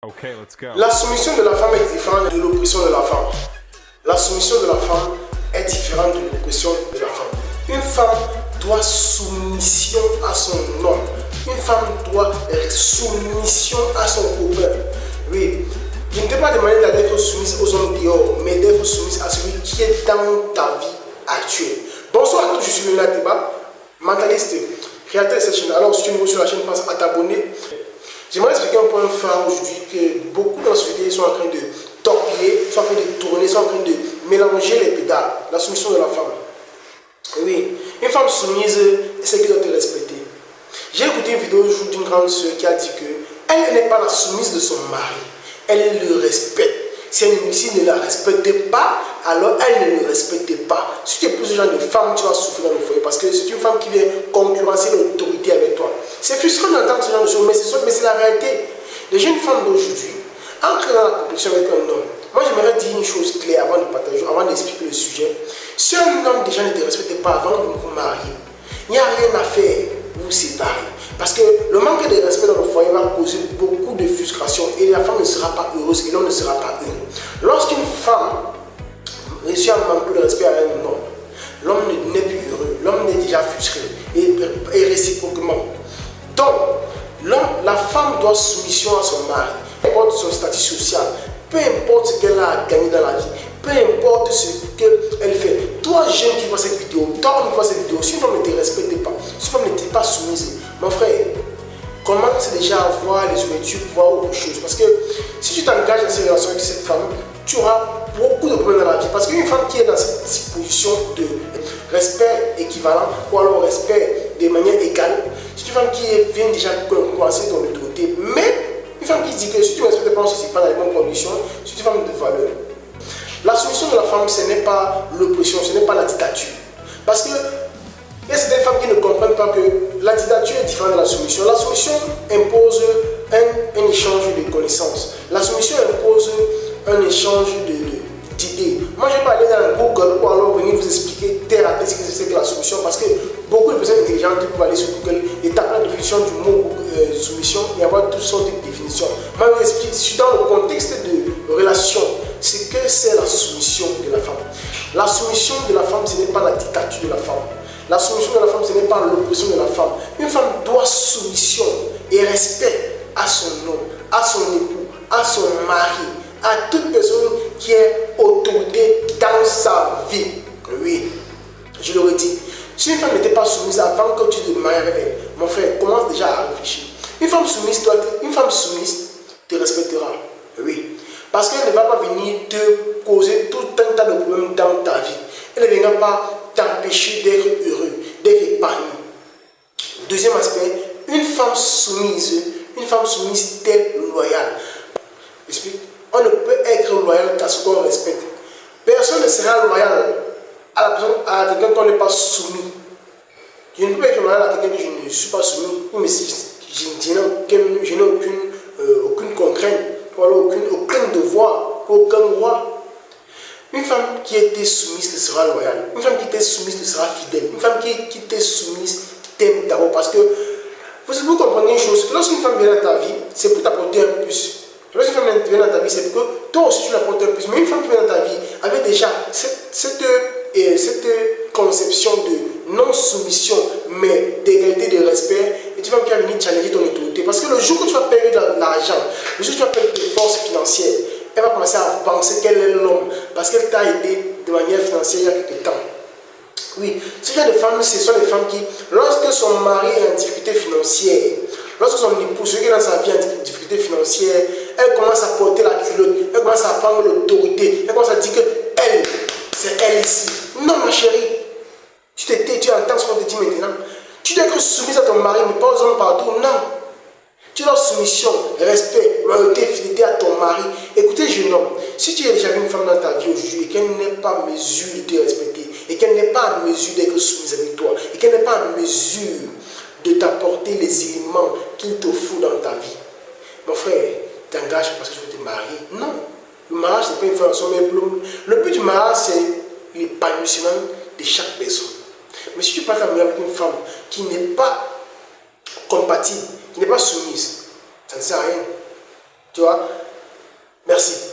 Okay, let's go. La soumission de la femme est différente de l'oppression de la femme. La soumission de la femme est différente de l'oppression de la femme. Une femme doit soumission à son homme. Une femme doit soumission à son copain. Oui. Je ne t'ai pas demandé d'être soumise aux hommes dehors, mais d'être soumise à celui qui est dans ta vie actuelle. Bonsoir à tous, je suis Léna Débat, mentaliste, créateur de cette chaîne. Alors, si tu es nouveau sur la chaîne, pense à t'abonner. J'aimerais expliquer un point phare aujourd'hui que beaucoup dans la société sont en train de torpiller, sont en train de tourner, sont en train de mélanger les pédales. La soumission de la femme. Oui, une femme soumise, c'est qu'elle doit te respecter. J'ai écouté une vidéo d'une grande soeur qui a dit que elle n'est pas la soumise de son mari. Elle le respecte. Si elle ne la respecte pas, alors elle ne le respecte pas. Si tu épouses ce genre de femme, tu vas souffrir dans le foyer parce que c'est une femme qui vient concurrencer l'autorité avec toi. C'est frustrant d'entendre ce genre de choses, mais c'est la réalité. Les jeunes femmes d'aujourd'hui entrent dans la compétition avec un homme. Moi, j'aimerais dire une chose claire avant de partager, avant d'expliquer le sujet. Si un homme déjà ne te respecte pas avant que vous vous mariez, il n'y a rien à faire, vous séparer. Parce que le manque de respect dans le foyer va causer beaucoup de frustration et la femme ne sera pas heureuse et l'homme ne sera pas heureux. Lorsqu'une femme réussit à manquer de respect à un homme, l'homme n'est plus heureux, l'homme est déjà frustré et réciproquement. Donc, la femme doit soumission à son mari, peu importe son statut social, peu importe ce qu'elle a gagné dans la vie, peu importe ce qu'elle fait. Toi, jeune qui vois cette vidéo, toi qui vois cette vidéo, si une femme ne te respecte pas, si une femme ne t'est pas soumise, mon frère, commence déjà à voir les ouvertures pour voir autre chose. Parce que si tu t'engages dans ces relations avec cette femme, tu auras beaucoup de problèmes dans la vie. Parce qu'une femme qui est dans cette disposition de respect équivalent ou alors respect de manière égale, c'est une femme qui vient déjà commencer dans l'autorité. Mais une femme qui dit que si tu ne respectes pas, ce n'est pas dans les bonnes conditions, c'est une femme de valeur. La soumission de la femme, ce n'est pas l'oppression, ce n'est pas la dictature. Parce que il y a certaines femmes qui ne comprennent pas que la dictature est différente de la soumission. La soumission impose un échange de connaissances. La soumission impose un échange d'idées. Moi, je vais pas aller dans Google ou alors venir vous expliquer terre à terre ce que c'est que la soumission parce que beaucoup de personnes intelligentes peuvent aller sur Google et taper la définition du mot soumission et avoir toutes sortes de définitions. Moi, je vous explique, je suis dans le contexte de relation, ce que c'est la soumission de la femme. La soumission de la femme, ce n'est pas la dictature de la femme. La soumission de la femme, ce n'est pas l'oppression de la femme. Une femme doit soumission et respect à son homme, à son époux, à son mari, à toute personne qui est autorité dans sa vie. Oui, je le redis. Si une femme n'était pas soumise avant que tu te maries avec elle, mon frère, commence déjà à réfléchir. Une femme soumise te respectera. Oui. Parce qu'elle ne va pas venir te causer tout un tas de problèmes dans ta vie. Elle ne viendra pas t'empêcher d'être heureux, d'être épanoui. Deuxième aspect, une femme soumise est loyale. Explique. On ne peut être loyal qu'à ce qu'on respecte. Personne ne sera loyal à quelqu'un qu'on n'est pas soumis. Je ne peux être loyal à quelqu'un que je ne suis pas soumis. Mais je n'ai aucune contrainte, aucun devoir, aucun droit. Une femme qui était soumise te sera loyale. Une femme qui était soumise te sera fidèle. Une femme qui était soumise t'aime d'abord. Parce que vous comprenez une chose, lorsqu'une femme vient dans ta vie, c'est pour t'apporter un plus. Lorsqu'une femme vient dans ta vie, c'est pour que toi aussi tu l'apportes un plus. Mais une femme qui vient dans ta vie avec déjà cette conception de non-soumission, mais d'égalité, de respect, et tu vas venir challenger ton autorité. Parce que le jour que tu vas perdre de l'argent, le jour que tu vas perdre tes forces financières, elle va commencer à penser qu'elle est l'homme parce qu'elle t'a aidé de manière financière il y a quelque temps. Oui, ce genre de femmes, ce sont les femmes qui, lorsque son mari est en difficulté financière, lorsque son époux, celui qui est dans sa vie en difficulté financière, elle commence à porter la culotte, elle commence à prendre l'autorité, elle commence à dire que elle, c'est elle ici. Non, ma chérie, tu te tais, tu entends ce qu'on te dit maintenant. Tu dois être soumise à ton mari, mais pas aux hommes partout, non. Tu dois soumission, respect, loyauté, fidélité à ton mari. Écoutez, jeune homme, si tu as déjà vu une femme dans ta vie aujourd'hui et qu'elle n'est pas en mesure de te respecter, et qu'elle n'est pas en mesure d'être soumise avec toi, et qu'elle n'est pas en mesure de t'apporter les éléments qu'il te faut dans ta vie, mon frère, t'engages parce que tu veux te marier. Non, le mariage, ce n'est pas une façon, mais le but du mariage, c'est l'épanouissement de chaque personne. Mais si tu passes à marier avec une femme qui n'est pas compatible, qui n'est pas soumise, ça ne sert à rien. Tu vois? Merci.